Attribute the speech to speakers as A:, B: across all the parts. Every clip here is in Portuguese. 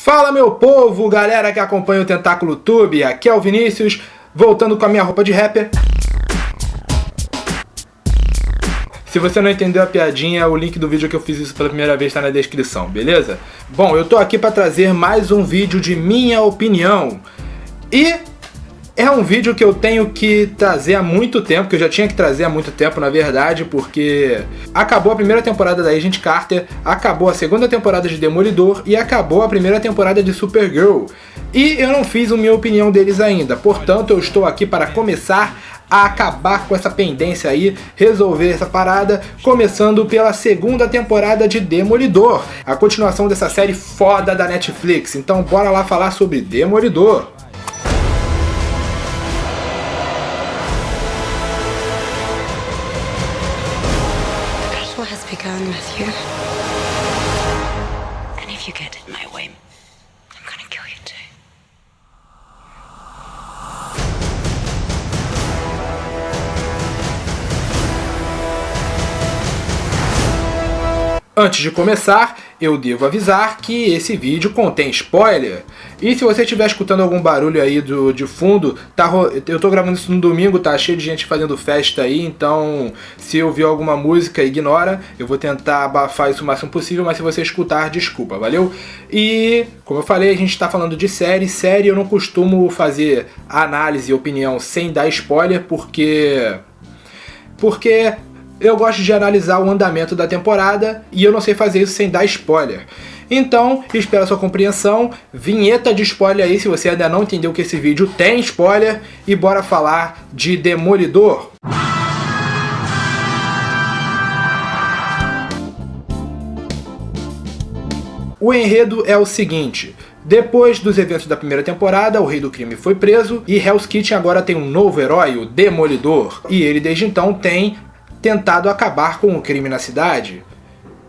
A: Fala, meu povo, galera que acompanha o Tentáculo Tube, aqui é o Vinícius, voltando com a minha roupa de rapper. Se você não entendeu a piadinha, o link do vídeo que eu fiz isso pela primeira vez está na descrição, beleza? Bom, eu tô aqui para trazer mais um vídeo de minha opinião. E é um vídeo que eu tenho que trazer há muito tempo, que eu já tinha que trazer há muito tempo, na verdade, porque acabou a primeira temporada da Agent Carter, acabou a segunda temporada de Demolidor e acabou a primeira temporada de Supergirl. E eu não fiz a minha opinião deles ainda, portanto eu estou aqui para começar a acabar com essa pendência aí, resolver essa parada, começando pela segunda temporada de Demolidor, a continuação dessa série foda da Netflix. Então bora lá falar sobre Demolidor.
B: Has begun with you. And if you get in my way, I'm gonna kill you too.
A: Antes de começar, eu devo avisar que esse vídeo contém spoiler. E se você estiver escutando algum barulho aí de fundo, eu tô gravando isso no domingo, tá cheio de gente fazendo festa aí, então se ouvir alguma música, ignora. Eu vou tentar abafar isso o máximo possível, mas se você escutar, desculpa, valeu? E, como eu falei, a gente tá falando de série. Série eu não costumo fazer análise e opinião sem dar spoiler, porque eu gosto de analisar o andamento da temporada e eu não sei fazer isso sem dar spoiler. Então, espero a sua compreensão. Vinheta de spoiler aí se você ainda não entendeu que esse vídeo tem spoiler. E bora falar de Demolidor. O enredo é o seguinte: depois dos eventos da primeira temporada, o Rei do Crime foi preso e Hell's Kitchen agora tem um novo herói, o Demolidor. E ele desde então tem tentado acabar com o crime na cidade.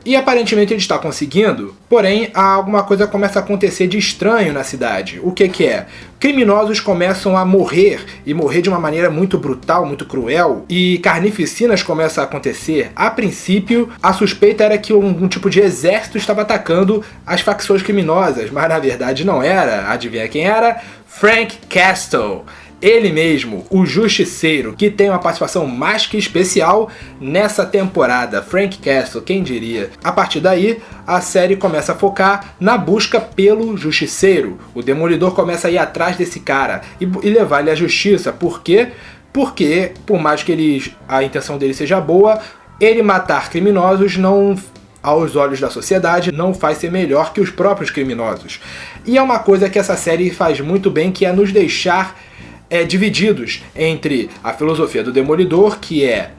A: E aparentemente ele está conseguindo, porém alguma coisa começa a acontecer de estranho na cidade. O que é? Criminosos começam a morrer, e morrer de uma maneira muito brutal, muito cruel, e carnificinas começam a acontecer. A princípio, a suspeita era que um tipo de exército estava atacando as facções criminosas, mas na verdade não era. Adivinha quem era? Frank Castle. Ele mesmo, o Justiceiro, que tem uma participação mais que especial nessa temporada. Frank Castle, quem diria? A partir daí, a série começa a focar na busca pelo Justiceiro. O Demolidor começa a ir atrás desse cara e levar ele à justiça. Por quê? Porque, por mais que a intenção dele seja boa, ele matar criminosos não, aos olhos da sociedade, não faz ser melhor que os próprios criminosos. E é uma coisa que essa série faz muito bem, que é nos deixar divididos entre a filosofia do Demolidor, que é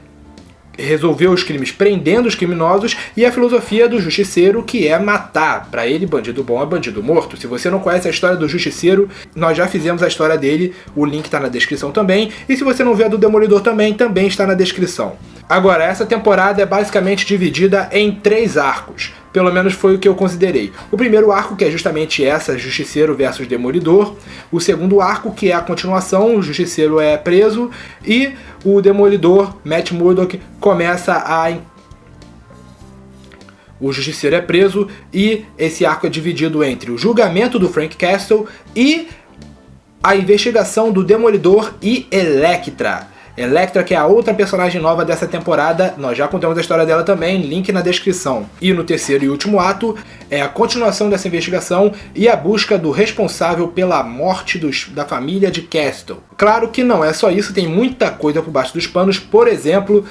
A: resolver os crimes prendendo os criminosos, e a filosofia do Justiceiro, que é matar. Pra ele, bandido bom é bandido morto. Se você não conhece a história do Justiceiro, nós já fizemos a história dele, o link tá na descrição também, e se você não vê a do Demolidor também está na descrição. Agora, essa temporada é basicamente dividida em 3 arcos. Pelo menos foi o que eu considerei. O primeiro arco, que é justamente essa, Justiceiro versus Demolidor. O segundo arco, que é a continuação, o Justiceiro é preso. E o Demolidor, Matt Murdock, o Justiceiro é preso, e esse arco é dividido entre o julgamento do Frank Castle e a investigação do Demolidor e Elektra. Elektra, que é a outra personagem nova dessa temporada, nós já contamos a história dela também, link na descrição. E no terceiro e último ato, é a continuação dessa investigação e a busca do responsável pela morte da família de Castle. Claro que não é só isso, tem muita coisa por baixo dos panos, por exemplo,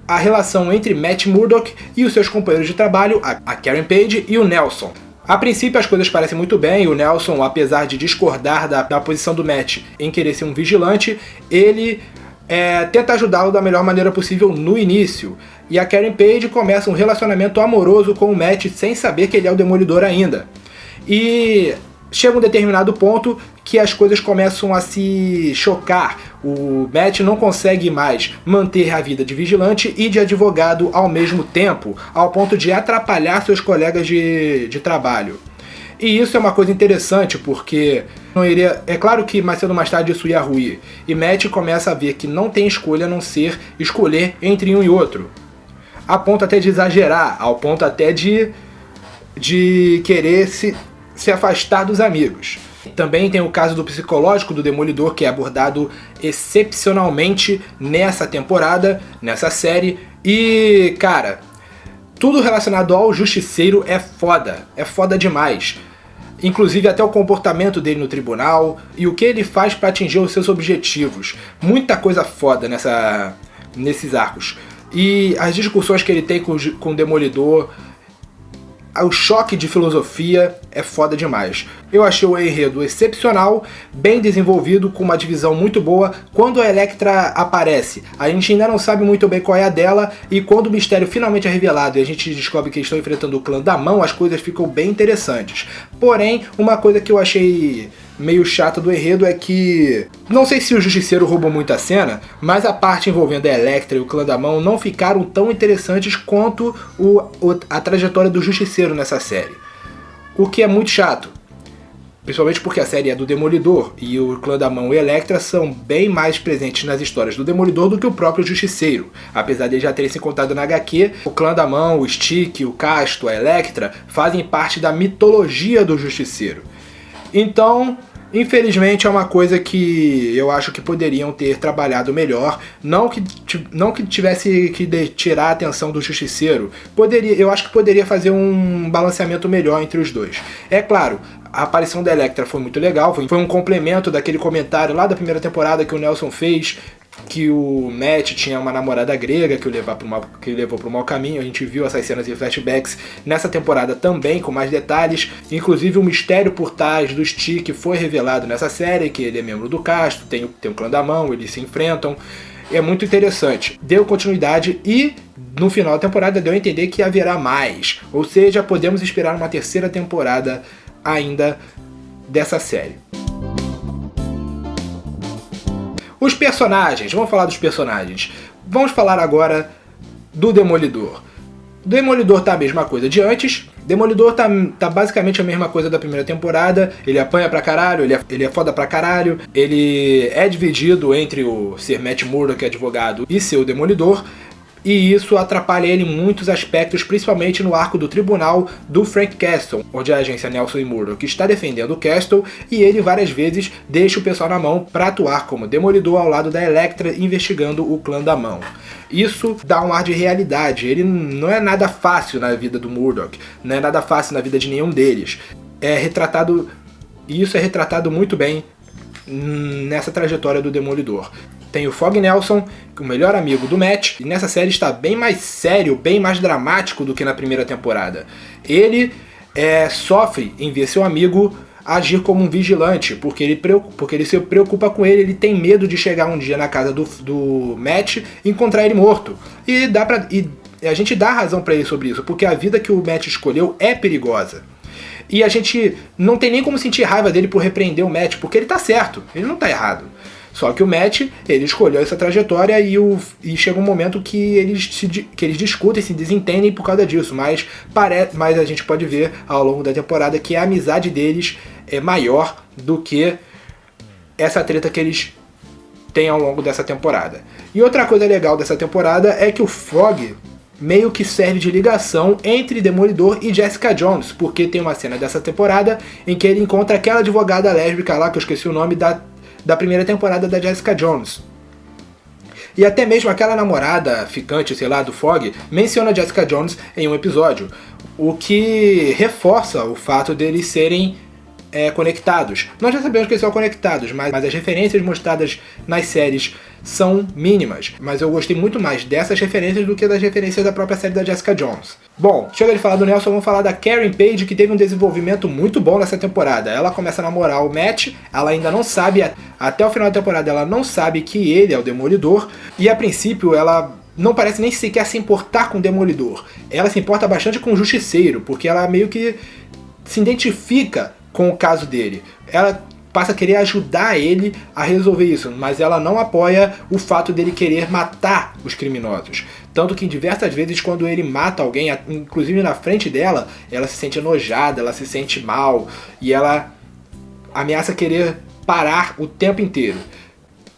A: a relação entre Matt Murdock e os seus companheiros de trabalho, a Karen Page e o Nelson. A princípio as coisas parecem muito bem, o Nelson, apesar de discordar da posição do Matt em querer ser um vigilante, ele tenta ajudá-lo da melhor maneira possível no início. E a Karen Page começa um relacionamento amoroso com o Matt sem saber que ele é o Demolidor ainda. E chega um determinado ponto que as coisas começam a se chocar. O Matt não consegue mais manter a vida de vigilante e de advogado ao mesmo tempo, ao ponto de atrapalhar seus colegas de trabalho. E isso é uma coisa interessante, porque é claro que mais cedo ou mais tarde isso ia ruir. E Matt começa a ver que não tem escolha a não ser escolher entre um e outro. A ponto até de exagerar, ao ponto até de querer se afastar dos amigos. Também tem o caso do psicológico do Demolidor, que é abordado excepcionalmente nessa temporada, nessa série. E, cara, tudo relacionado ao Justiceiro é foda demais. Inclusive até o comportamento dele no tribunal e o que ele faz para atingir os seus objetivos. Muita coisa foda nesses arcos. E as discussões que ele tem com o Demolidor, o choque de filosofia é foda demais. Eu achei o enredo excepcional, bem desenvolvido, com uma divisão muito boa. Quando a Elektra aparece, a gente ainda não sabe muito bem qual é a dela, e quando o mistério finalmente é revelado e a gente descobre que eles estão enfrentando o clã da mão, as coisas ficam bem interessantes. Porém, uma coisa que eu achei meio chata do enredo é que, não sei se o Justiceiro roubou muito a cena, mas a parte envolvendo a Elektra e o clã da mão não ficaram tão interessantes quanto a trajetória do Justiceiro nessa série. O que é muito chato, principalmente porque a série é do Demolidor e o clã da mão e a Elektra são bem mais presentes nas histórias do Demolidor do que o próprio Justiceiro. Apesar de já terem se contado na HQ, o clã da mão, o Stick, o Casto, a Elektra fazem parte da mitologia do Justiceiro. Então, infelizmente é uma coisa que eu acho que poderiam ter trabalhado melhor. Não que tivesse que tirar a atenção do Justiceiro. Eu acho que poderia fazer um balanceamento melhor entre os dois. É claro, a aparição da Elektra foi muito legal. Foi um complemento daquele comentário lá da primeira temporada que o Nelson fez, que o Matt tinha uma namorada grega que o levou para o mau caminho. A gente viu essas cenas e flashbacks nessa temporada também, com mais detalhes. Inclusive o mistério por trás do Stick foi revelado nessa série, que ele é membro do Casto, tem o clã da mão, eles se enfrentam. É muito interessante. Deu continuidade e no final da temporada deu a entender que haverá mais. Ou seja, podemos esperar uma terceira temporada ainda dessa série. Os personagens, vamos falar dos personagens. Vamos falar agora do Demolidor. Demolidor tá a mesma coisa de antes. Demolidor tá basicamente a mesma coisa da primeira temporada. Ele apanha pra caralho, ele é foda pra caralho. Ele é dividido entre o ser Matt Murdock, advogado, e ser o Demolidor. E isso atrapalha ele em muitos aspectos, principalmente no arco do tribunal do Frank Castle, onde a agência Nelson e Murdock está defendendo o Castle, e ele várias vezes deixa o pessoal na mão para atuar como Demolidor ao lado da Elektra, investigando o clã da mão. Isso dá um ar de realidade. Ele não é nada fácil na vida do Murdock, não é nada fácil na vida de nenhum deles. E isso é retratado muito bem nessa trajetória do Demolidor. Tem o Fog Nelson, o melhor amigo do Matt, e nessa série está bem mais sério, bem mais dramático do que na primeira temporada. Ele sofre em ver seu amigo agir como um vigilante, porque ele se preocupa com ele tem medo de chegar um dia na casa do Matt e encontrar ele morto. E a gente dá razão pra ele sobre isso, porque a vida que o Matt escolheu é perigosa. E a gente não tem nem como sentir raiva dele por repreender o Matt, porque ele tá certo, ele não tá errado. Só que o Matt, ele escolheu essa trajetória e chega um momento que eles discutem, se desentendem por causa disso. Mas a gente pode ver ao longo da temporada que a amizade deles é maior do que essa treta que eles têm ao longo dessa temporada. E outra coisa legal dessa temporada é que o Fog meio que serve de ligação entre Demolidor e Jessica Jones, porque tem uma cena dessa temporada em que ele encontra aquela advogada lésbica lá, que eu esqueci o nome, da primeira temporada da Jessica Jones. E até mesmo aquela namorada ficante, sei lá, do Fog, menciona Jessica Jones em um episódio, o que reforça o fato deles serem conectados. Nós já sabemos que eles são conectados, mas as referências mostradas nas séries são mínimas. Mas eu gostei muito mais dessas referências do que das referências da própria série da Jessica Jones. Bom, chega de falar do Nelson, vamos falar da Karen Page, que teve um desenvolvimento muito bom nessa temporada. Ela começa a namorar o Matt, ela ainda não sabe, até o final da temporada ela não sabe que ele é o Demolidor, e a princípio ela não parece nem sequer se importar com o Demolidor. Ela se importa bastante com o Justiceiro, porque ela meio que se identifica com o caso dele. Ela passa a querer ajudar ele a resolver isso, mas ela não apoia o fato dele querer matar os criminosos. Tanto que diversas vezes quando ele mata alguém, inclusive na frente dela, ela se sente enojada, ela se sente mal, e ela ameaça querer parar o tempo inteiro.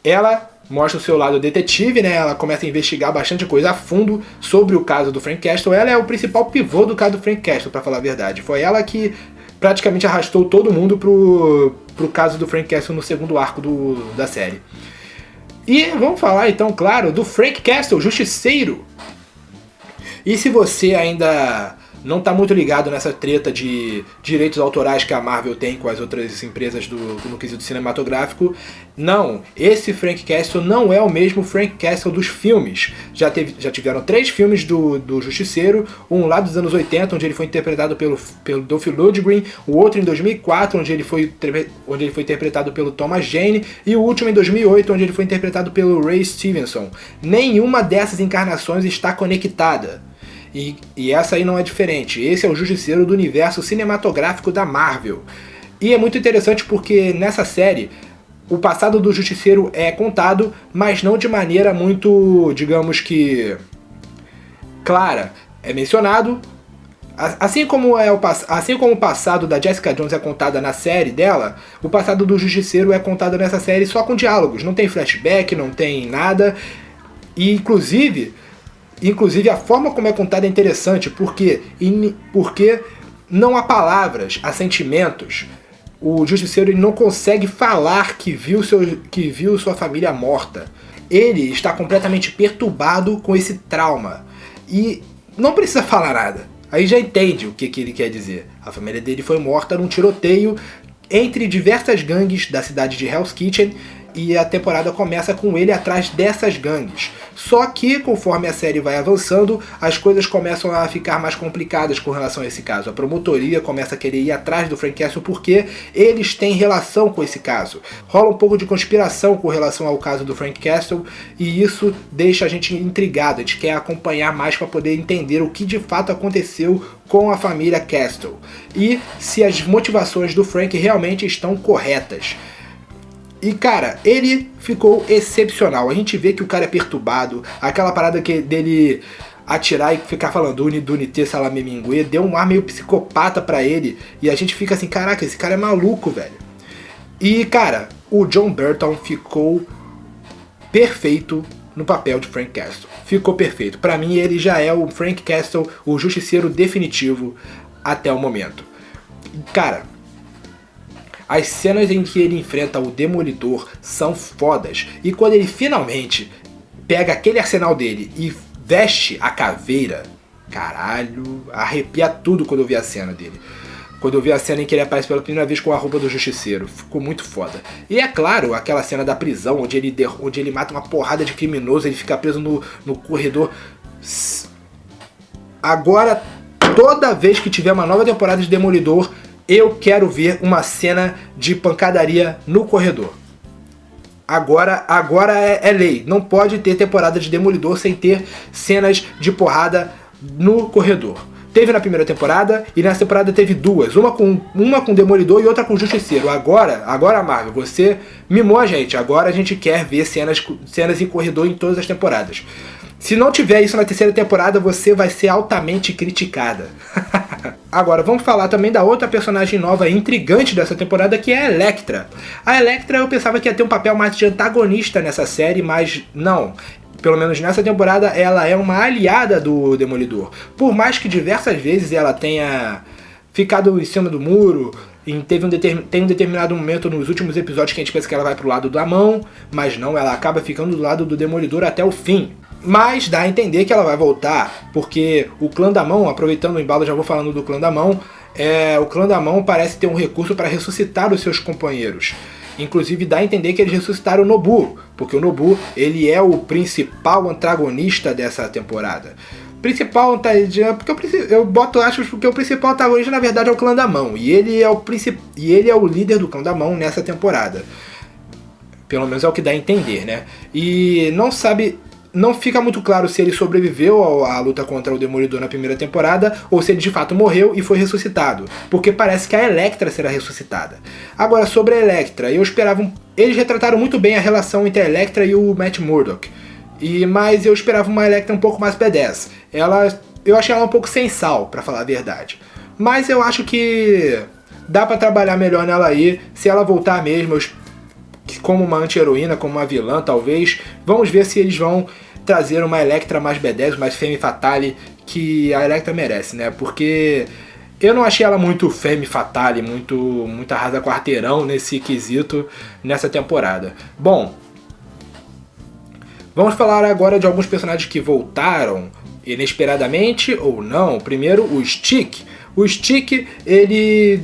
A: Ela mostra o seu lado detetive, né? Ela começa a investigar bastante coisa a fundo sobre o caso do Frank Castle. Ela é o principal pivô do caso do Frank Castle, pra falar a verdade. Foi ela que praticamente arrastou todo mundo pro caso do Frank Castle no segundo arco da série. E vamos falar então, claro, do Frank Castle, Justiceiro. E se você ainda não tá muito ligado nessa treta de direitos autorais que a Marvel tem com as outras empresas no quesito cinematográfico, não, esse Frank Castle não é o mesmo Frank Castle dos filmes. Já tiveram 3 filmes do Justiceiro, um lá dos anos 80, onde ele foi interpretado pelo Dolph Lundgren, o outro em 2004, onde ele foi interpretado pelo Thomas Jane, e o último em 2008, onde ele foi interpretado pelo Ray Stevenson. Nenhuma dessas encarnações está conectada. E essa aí não é diferente. Esse é o Justiceiro do universo cinematográfico da Marvel. E é muito interessante porque nessa série o passado do Justiceiro é contado, mas não de maneira muito, digamos que, clara. É mencionado, assim como o passado da Jessica Jones é contada na série dela, o passado do Justiceiro é contado nessa série só com diálogos. Não tem flashback, não tem nada. E inclusive a forma como é contada é interessante, porque não há palavras, há sentimentos. O Justiceiro ele não consegue falar que viu sua família morta. Ele está completamente perturbado com esse trauma. E não precisa falar nada. Aí já entende o que ele quer dizer. A família dele foi morta num tiroteio entre diversas gangues da cidade de Hell's Kitchen, e a temporada começa com ele atrás dessas gangues. Só que, conforme a série vai avançando, as coisas começam a ficar mais complicadas com relação a esse caso. A promotoria começa a querer ir atrás do Frank Castle porque eles têm relação com esse caso. Rola um pouco de conspiração com relação ao caso do Frank Castle, e isso deixa a gente intrigado. A gente quer acompanhar mais para poder entender o que de fato aconteceu com a família Castle e se as motivações do Frank realmente estão corretas. E cara, ele ficou excepcional. A gente vê que o cara é perturbado. Aquela parada dele atirar e ficar falando Unite Salame Mingue deu um ar meio psicopata pra ele. E a gente fica assim, caraca, esse cara é maluco, velho. E cara, o John Burton ficou perfeito no papel de Frank Castle. Ficou perfeito. Pra mim ele já é o Frank Castle, o Justiceiro definitivo até o momento. Cara, as cenas em que ele enfrenta o Demolidor são fodas. E quando ele finalmente pega aquele arsenal dele e veste a caveira, caralho, arrepia tudo quando eu vi a cena dele. Quando eu vi a cena em que ele aparece pela primeira vez com a roupa do Justiceiro. Ficou muito foda. E é claro, aquela cena da prisão, onde ele mata uma porrada de criminoso, ele fica preso no corredor. Agora, toda vez que tiver uma nova temporada de Demolidor, eu quero ver uma cena de pancadaria no corredor. Agora é lei. Não pode ter temporada de Demolidor sem ter cenas de porrada no corredor. Teve na primeira temporada e nessa temporada teve 2. Uma com Demolidor e outra com Justiceiro. Agora Marvel, você mimou a gente. Agora a gente quer ver cenas em corredor em todas as temporadas. Se não tiver isso na terceira temporada, você vai ser altamente criticada. Agora, vamos falar também da outra personagem nova e intrigante dessa temporada, que é a Elektra. A Elektra eu pensava que ia ter um papel mais de antagonista nessa série, mas não. Pelo menos nessa temporada, ela é uma aliada do Demolidor. Por mais que diversas vezes ela tenha ficado em cima do muro, tem um determinado momento nos últimos episódios que a gente pensa que ela vai pro lado da mão, mas não, ela acaba ficando do lado do Demolidor até o fim. Mas dá a entender que ela vai voltar, porque o Clã da Mão, aproveitando o embalo, já vou falando do Clã da Mão, o Clã da Mão parece ter um recurso para ressuscitar os seus companheiros. Inclusive dá a entender que eles ressuscitaram o Nobu, porque o Nobu ele é o principal antagonista dessa temporada. Principal antagonista, porque eu boto aspas porque o principal antagonista na verdade é o Clã da Mão, e ele é o líder do Clã da Mão nessa temporada. Pelo menos é o que dá a entender, né? E não fica muito claro se ele sobreviveu à luta contra o Demolidor na primeira temporada ou se ele de fato morreu e foi ressuscitado, porque parece que a Elektra será ressuscitada. Agora, sobre a Elektra, eles retrataram muito bem a relação entre a Elektra e o Matt Murdock, mas eu esperava uma Elektra um pouco mais badass. Eu achei ela um pouco sem sal, pra falar a verdade, mas eu acho que dá pra trabalhar melhor nela aí, se ela voltar mesmo, como uma anti-heroína, como uma vilã talvez. Vamos ver se eles vão trazer uma Elektra mais B10, mais femme fatale, que a Elektra merece, né? Porque Eu não achei ela muito femme fatale, muito arrasa quarteirão nesse quesito, nessa temporada. Bom, vamos falar agora de alguns personagens que voltaram inesperadamente ou não. Primeiro, o Stick. O Stick, ele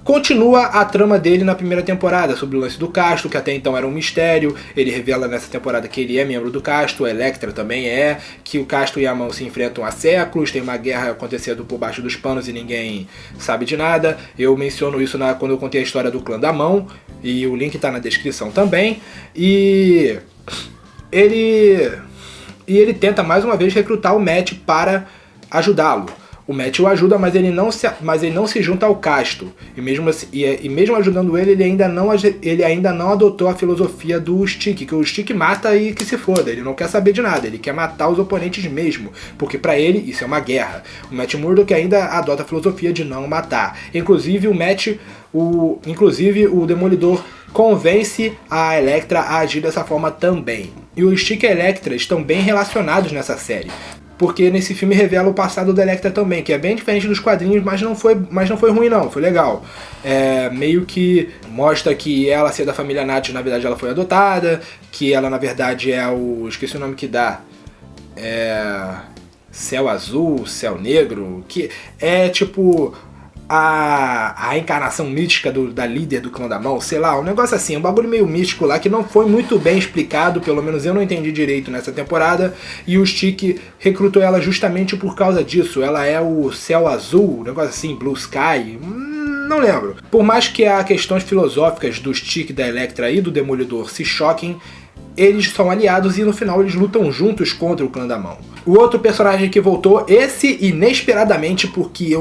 A: continua a trama dele na primeira temporada, sobre o lance do Castro, que até então era um mistério. Ele revela nessa temporada que ele é membro do Castro, a Elektra também é, que o Castro e a Mão se enfrentam há séculos, tem uma guerra acontecendo por baixo dos panos e ninguém sabe de nada. Eu menciono isso quando eu contei a história do clã da Mão, e o link está na descrição também. E ele tenta mais uma vez recrutar o Matt para ajudá-lo. O Matt o ajuda, mas ele não se junta ao Castro. E mesmo ajudando ele, ele ainda não adotou a filosofia do Stick, que o Stick mata e que se foda. Ele não quer saber de nada, ele quer matar os oponentes mesmo, porque pra ele isso é uma guerra. O Matt Murdock ainda adota a filosofia de não matar. Inclusive o Demolidor convence a Elektra a agir dessa forma também. E o Stick e a Elektra estão bem relacionados nessa série, porque nesse filme revela o passado da Elektra também, que é bem diferente dos quadrinhos, mas não foi ruim não, foi legal. Meio que mostra que ela ser da família Nath, na verdade ela foi adotada, que ela na verdade é esqueci o nome que dá, Céu Azul, Céu Negro, que é tipo a encarnação mística da líder do clã da Mão, sei lá, um negócio assim, um bagulho meio místico lá que não foi muito bem explicado, pelo menos eu não entendi direito nessa temporada, e o Stick recrutou ela justamente por causa disso. Ela é o Céu Azul, um negócio assim, Blue Sky, não lembro. Por mais que as questões filosóficas do Stick, da Elektra e do Demolidor se choquem, eles são aliados e no final eles lutam juntos contra o clã da Mão. O outro personagem que voltou, esse inesperadamente, porque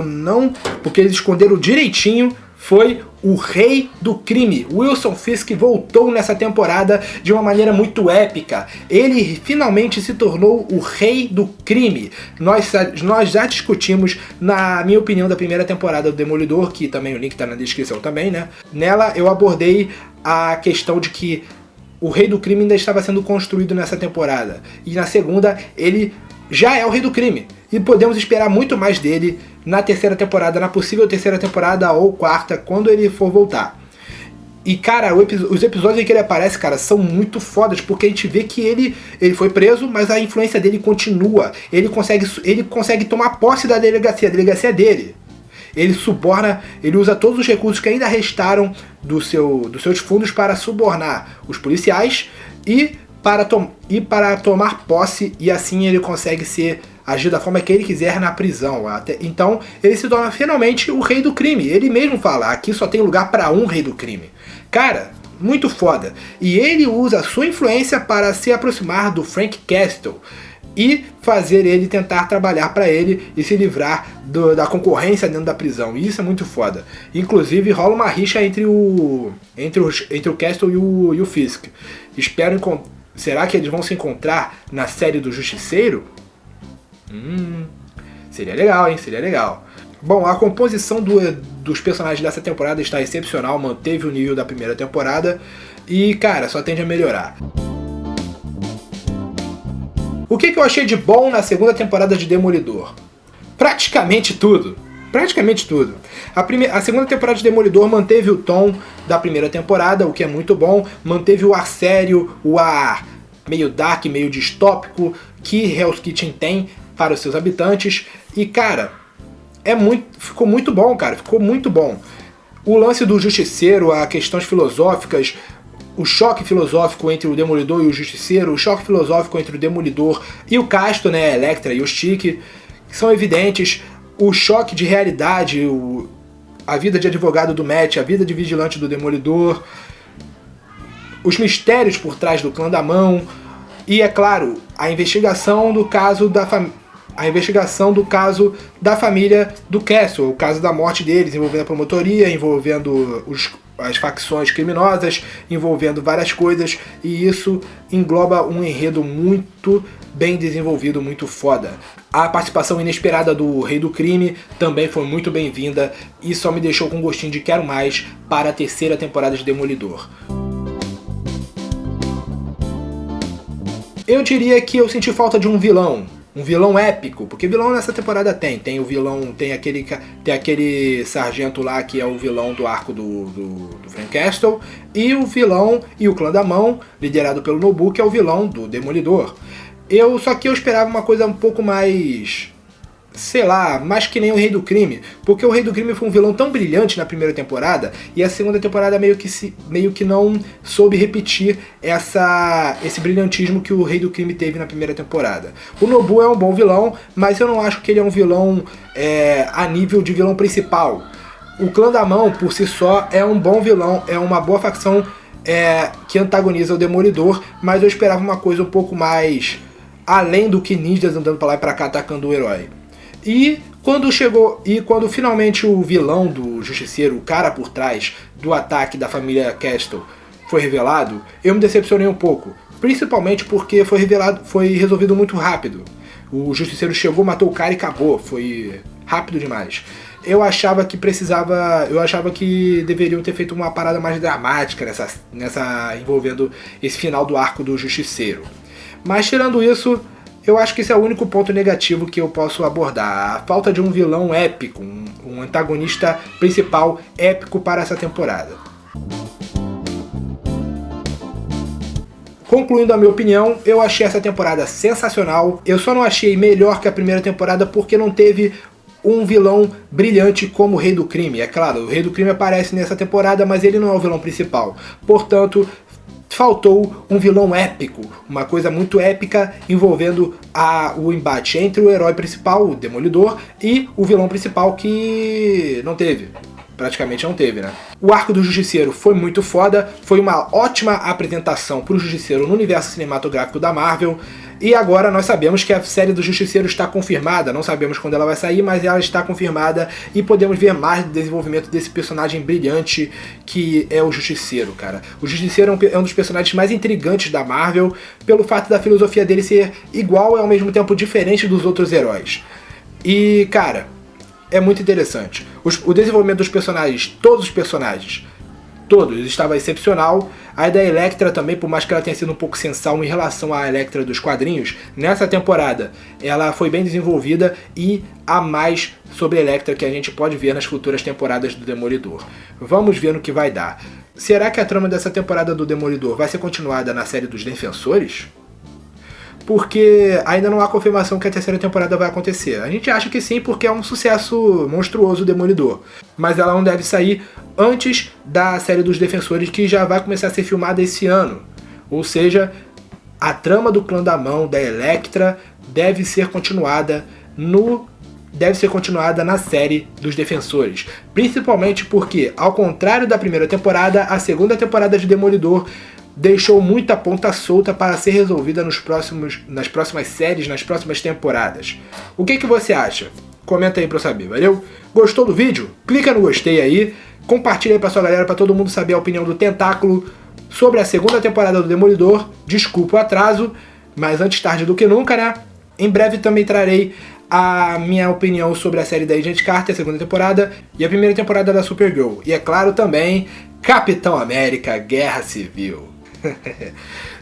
A: eles esconderam direitinho, foi o Rei do Crime. Wilson Fisk voltou nessa temporada de uma maneira muito épica. Ele finalmente se tornou o Rei do Crime. Nós já discutimos, na minha opinião, da primeira temporada do Demolidor, que também o link está na descrição também, né? Nela eu abordei a questão de que o Rei do Crime ainda estava sendo construído nessa temporada. E na segunda, ele já é o Rei do Crime. E podemos esperar muito mais dele na terceira temporada, na possível terceira temporada ou quarta, quando ele for voltar. E, cara, os episódios em que ele aparece, cara, são muito fodas, porque a gente vê que ele foi preso, mas a influência dele continua. Ele consegue tomar posse da delegacia, a delegacia é dele. Ele suborna, ele usa todos os recursos que ainda restaram dos seus fundos para subornar os policiais e para tomar posse, e assim ele consegue agir da forma que ele quiser na prisão. Então ele se torna finalmente o Rei do Crime. Ele mesmo fala, aqui só tem lugar para um Rei do Crime. Cara, muito foda. E ele usa a sua influência para se aproximar do Frank Castle e fazer ele tentar trabalhar para ele e se livrar da concorrência dentro da prisão. E isso é muito foda. Inclusive rola uma rixa entre o Castle e o Fisk. Será que eles vão se encontrar na série do Justiceiro? Seria legal, hein? Seria legal. Bom, a composição dos personagens dessa temporada está excepcional, manteve o nível da primeira temporada e, cara, só tende a melhorar. O que eu achei de bom na segunda temporada de Demolidor? Praticamente tudo. Praticamente tudo. A segunda temporada de Demolidor manteve o tom da primeira temporada, o que é muito bom. Manteve o ar sério, o ar meio dark, meio distópico que Hell's Kitchen tem para os seus habitantes. E, cara, ficou muito bom, cara. Ficou muito bom. O lance do Justiceiro, as questões filosóficas, o choque filosófico entre o Demolidor e o Justiceiro, o choque filosófico entre o Demolidor e o Castro, né, a Elektra e o Stick, são evidentes. O choque de realidade, a vida de advogado do Matt, a vida de vigilante do Demolidor, os mistérios por trás do clã da Mão e, é claro, a investigação do caso da família do Castle, o caso da morte deles, envolvendo a promotoria, envolvendo as facções criminosas, envolvendo várias coisas, e isso engloba um enredo muito bem desenvolvido, muito foda. A participação inesperada do Rei do Crime também foi muito bem-vinda e só me deixou com gostinho de quero mais para a terceira temporada de Demolidor. Eu diria que eu senti falta de um um vilão épico, porque vilão nessa temporada tem o vilão, tem aquele sargento lá que é o vilão do arco do Frank Castle, e o vilão e o clã da mão, liderado pelo Nobu, que é o vilão do Demolidor. Só que eu esperava uma coisa um pouco mais, sei lá, mais que nem o Rei do Crime, porque o Rei do Crime foi um vilão tão brilhante na primeira temporada, e a segunda temporada meio que não soube repetir esse brilhantismo que o Rei do Crime teve na primeira temporada. O Nobu é um bom vilão, mas eu não acho que ele é um vilão a nível de vilão principal. O Clã da Mão, por si só, é um bom vilão, é uma boa facção que antagoniza o Demolidor, mas eu esperava uma coisa um pouco mais além do que ninjas andando pra lá e pra cá atacando o herói. E quando finalmente o vilão do Justiceiro, o cara por trás do ataque da família Castle, foi revelado, eu me decepcionei um pouco. Principalmente porque foi resolvido muito rápido. O Justiceiro chegou, matou o cara e acabou. Foi rápido demais. Eu achava que deveriam ter feito uma parada mais dramática envolvendo esse final do arco do Justiceiro. Mas tirando isso, eu acho que esse é o único ponto negativo que eu posso abordar. A falta de um vilão épico, um antagonista principal épico para essa temporada. Concluindo a minha opinião, eu achei essa temporada sensacional. Eu só não achei melhor que a primeira temporada porque não teve um vilão brilhante como o Rei do Crime. É claro, o Rei do Crime aparece nessa temporada, mas ele não é o vilão principal. Portanto, faltou um vilão épico, uma coisa muito épica envolvendo o embate entre o herói principal, o Demolidor, e o vilão principal, que não teve. Praticamente não teve, né? O arco do Justiceiro foi muito foda, foi uma ótima apresentação pro Justiceiro no universo cinematográfico da Marvel, e agora nós sabemos que a série do Justiceiro está confirmada, não sabemos quando ela vai sair, mas ela está confirmada e podemos ver mais do desenvolvimento desse personagem brilhante que é o Justiceiro, cara. O Justiceiro é um dos personagens mais intrigantes da Marvel, pelo fato da filosofia dele ser igual e ao mesmo tempo diferente dos outros heróis. E, cara, é muito interessante. O desenvolvimento dos personagens, todos os personagens, estava excepcional. A da Elektra também, por mais que ela tenha sido um pouco sensal em relação à Elektra dos quadrinhos, nessa temporada ela foi bem desenvolvida e há mais sobre a Elektra que a gente pode ver nas futuras temporadas do Demolidor. Vamos ver no que vai dar. Será que a trama dessa temporada do Demolidor vai ser continuada na série dos Defensores? Porque ainda não há confirmação que a terceira temporada vai acontecer. A gente acha que sim, porque é um sucesso monstruoso o Demolidor. Mas ela não deve sair antes da série dos Defensores, que já vai começar a ser filmada esse ano. Ou seja, a trama do Clã da Mão, da Elektra, deve ser continuada na série dos Defensores. Principalmente porque, ao contrário da primeira temporada, a segunda temporada de Demolidor deixou muita ponta solta para ser resolvida nas próximas séries, nas próximas temporadas. O que você acha? Comenta aí pra eu saber, valeu? Gostou do vídeo? Clica no gostei aí, compartilha aí pra sua galera, pra todo mundo saber a opinião do Tentáculo sobre a segunda temporada do Demolidor. Desculpa o atraso, mas antes tarde do que nunca, né? Em breve também trarei a minha opinião sobre a série da Agent Carter, a segunda temporada, e a primeira temporada da Supergirl. E é claro também, Capitão América, Guerra Civil.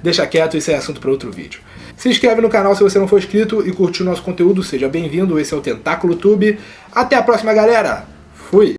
A: Deixa quieto, isso é assunto para outro vídeo. Se inscreve no canal se você não for inscrito e curtiu o nosso conteúdo, seja bem-vindo, esse é o Tentáculo Tube. Até a próxima, galera! Fui!